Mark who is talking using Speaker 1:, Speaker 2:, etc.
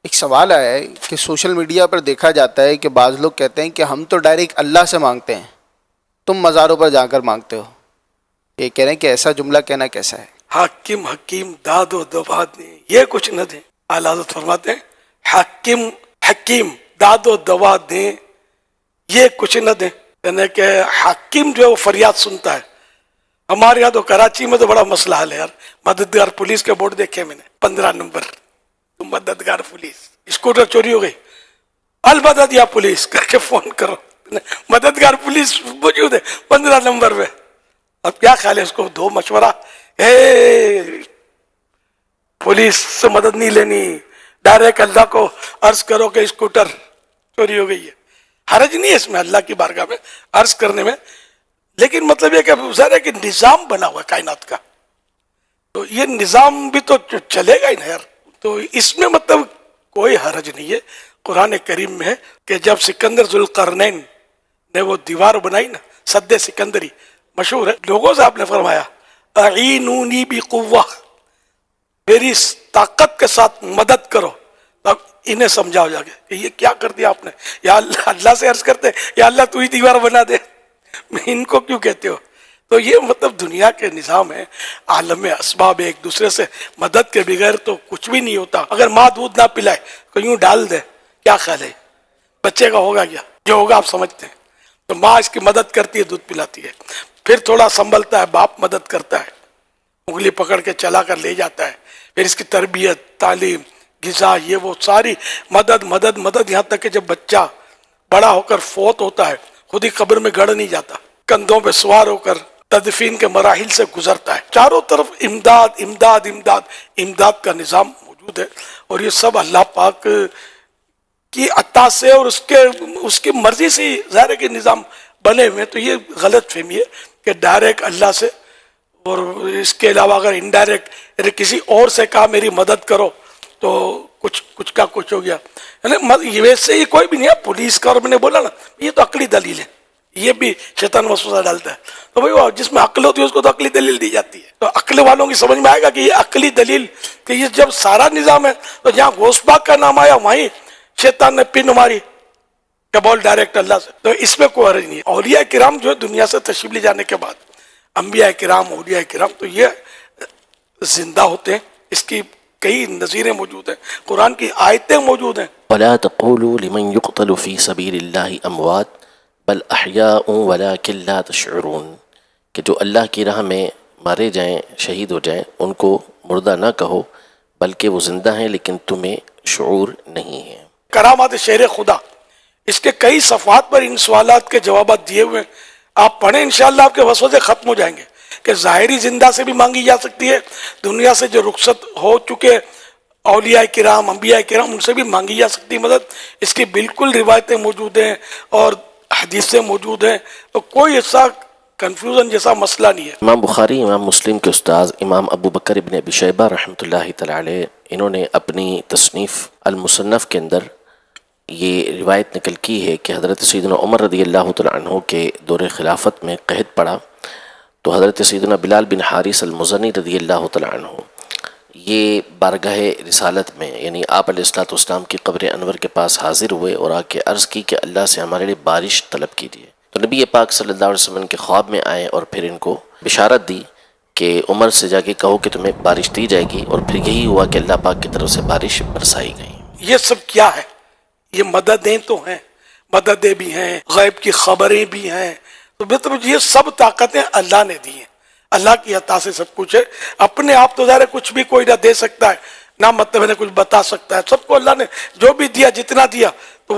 Speaker 1: ایک سوال آیا ہے کہ سوشل میڈیا پر دیکھا جاتا ہے کہ بعض لوگ کہتے ہیں کہ ہم تو ڈائریکٹ اللہ سے مانگتے ہیں، تم مزاروں پر جا کر مانگتے ہو. یہ کہہ رہے ہیں کہ ایسا جملہ کہنا کیسا ہے؟
Speaker 2: حاکم حکیم داد و دباد دیں یہ کچھ نہ دیں. اعلیٰ حضرت فرماتے ہیں حاکم حکیم داد و دوا دیں یہ کچھ نہ دیں. یعنی کہ حاکم جو ہے وہ فریاد سنتا ہے. ہمارے یہاں تو کراچی میں تو بڑا مسئلہ حل ہے یار. مددگار پولیس کے بورڈ دیکھے میں نے 15 نمبر تو مددگار پولیس. اسکوٹر چوری ہو گئی، المدد یا پولیس کر کے فون کرو. مددگار پولیس موجود ہے 15 نمبر پہ. اب کیا خیال ہے اس کو دو مشورہ، پولیس سے مدد نہیں لینی، ڈائریکٹ اللہ کو عرض کرو کہ اسکوٹر چوری ہو گئی ہے. حرج نہیں ہے اس میں اللہ کی بارگاہ میں عرض کرنے میں، لیکن مطلب یہ کہ ظاہر ہے کہ نظام بنا ہوا ہے کائنات کا، تو یہ نظام بھی تو چلے گا ہی نا یار. تو اس میں مطلب کوئی حرج نہیں ہے. قرآن کریم میں ہے کہ جب سکندر ذوالقرنین نے وہ دیوار بنائی نا، سد سکندری مشہور ہے، لوگوں سے آپ نے فرمایا اعینونی بقوہ، میری طاقت کے ساتھ مدد کرو. اب انہیں سمجھاؤ جا کے کہ یہ کیا کر دیا آپ نے. یا اللہ سے عرض کرتے یا اللہ تو ہی دیوار بنا دے، ان کو کیوں کہتے ہو. تو یہ مطلب دنیا کے نظام ہے، عالم اسباب، ایک دوسرے سے مدد کے بغیر تو کچھ بھی نہیں ہوتا. اگر ماں دودھ نہ پلائے تو یوں ڈال دے، کیا خیال ہے بچے کا ہوگا کیا؟ جو ہوگا آپ سمجھتے ہیں. تو ماں اس کی مدد کرتی ہے، دودھ پلاتی ہے، پھر تھوڑا سنبھلتا ہے، باپ مدد کرتا ہے، انگلی پکڑ کے چلا کر لے جاتا ہے، پھر اس کی تربیت، تعلیم، غذا، یہ وہ ساری مدد مدد مدد، یہاں تک کہ جب بچہ بڑا ہو کر فوت ہوتا ہے خود ہی قبر میں گڑ نہیں جاتا، کندھوں پہ سوار ہو کر تدفین کے مراحل سے گزرتا ہے. چاروں طرف امداد امداد امداد امداد کا نظام موجود ہے. اور یہ سب اللہ پاک کی عطا سے اور اس کی مرضی سے ظاہر ہے کہ نظام بنے ہوئے. تو یہ غلط فہمی ہے کہ ڈائریکٹ اللہ سے، اور اس کے علاوہ اگر انڈائریکٹ کسی اور سے کہا میری مدد کرو تو کچھ کا کچھ ہو گیا. یعنی ویسے ہی کوئی بھی نہیں ہے پولیس کا. اور میں نے بولا نا یہ تو عقلی دلیل ہے، یہ بھی شیطان وسوسہ ڈالتا ہے. تو بھائی جس میں عقل ہوتی ہے اس کو تو عقلی دلیل دی جاتی ہے. تو عقل والوں کی سمجھ میں آئے گا کہ یہ عقلی دلیل، کہ یہ جب سارا نظام ہے تو جہاں غوث پاک کا نام آیا وہیں شیطان نے پن ماری کہ بول ڈائریکٹ اللہ سے. تو اس میں کوئی حرج نہیں ہے. اولیاء کرام جو ہے دنیا سے تشریف لے جانے کے بعد، انبیاء کرام، اولیاء کرام، تو یہ زندہ ہوتے ہیں. اس کی کئی نظیریں موجود ہیں، قرآن کی آیتیں موجود ہیں.
Speaker 3: ولا تقولوا لمن يقتل في سبيل الله اموات بل احياء ولكن لا تشعرون، کہ جو اللہ کی راہ میں مارے جائیں، شہید ہو جائیں، ان کو مردہ نہ کہو بلکہ وہ زندہ ہیں لیکن تمہیں شعور نہیں ہے.
Speaker 2: کرامات شیر خدا، اس کے کئی صفحات پر ان سوالات کے جوابات دیے ہوئے ہیں. آپ پڑھیں انشاءاللہ آپ کے وسوسے ختم ہو جائیں گے کہ ظاہری زندہ سے بھی مانگی جا سکتی ہے، دنیا سے جو رخصت ہو چکے اولیاء کرام، انبیاء کرام، ان سے بھی مانگی جا سکتی مدد. اس کی بالکل روایتیں موجود ہیں اور حدیثیں موجود ہیں. تو کوئی ایسا کنفیوژن جیسا مسئلہ نہیں ہے.
Speaker 3: امام بخاری، امام مسلم کے استاذ امام ابو بکر ابن ابی شیبہ رحمۃ اللہ تعالی علیہ، انہوں نے اپنی تصنیف المصنف کے اندر یہ روایت نقل کی ہے کہ حضرت سیدنا عمر رضی اللہ تعالیٰ عنہ کے دور خلافت میں قحط پڑا تو حضرت سیدنا بلال بن حارث المزنی رضی اللہ تعالیٰ عنہ یہ بارگاہ رسالت میں، یعنی آپ علیہ الصلوۃ والسلام کی قبر انور کے پاس حاضر ہوئے اور آ کے عرض کی کہ اللہ سے ہمارے لیے بارش طلب کیجیے. تو نبی پاک صلی اللہ علیہ وسلم کے خواب میں آئے اور پھر ان کو بشارت دی کہ عمر سے جا کے کہو کہ تمہیں بارش دی جائے گی. اور پھر یہی ہوا کہ اللہ پاک کی طرف سے بارش برسائی گئی.
Speaker 2: یہ سب کیا ہے؟ یہ مددیں تو ہیں، مددیں بھی ہیں، غیب کی خبریں بھی ہیں. تو مطلب یہ سب طاقتیں اللہ نے دی ہیں، اللہ کی عطا سے سب کچھ ہے. اپنے آپ تو ظاہر ہے کچھ بھی کوئی نہ دے سکتا ہے، نہ مطلب ہے کچھ بتا سکتا ہے. سب کو اللہ نے جو بھی دیا، جتنا دیا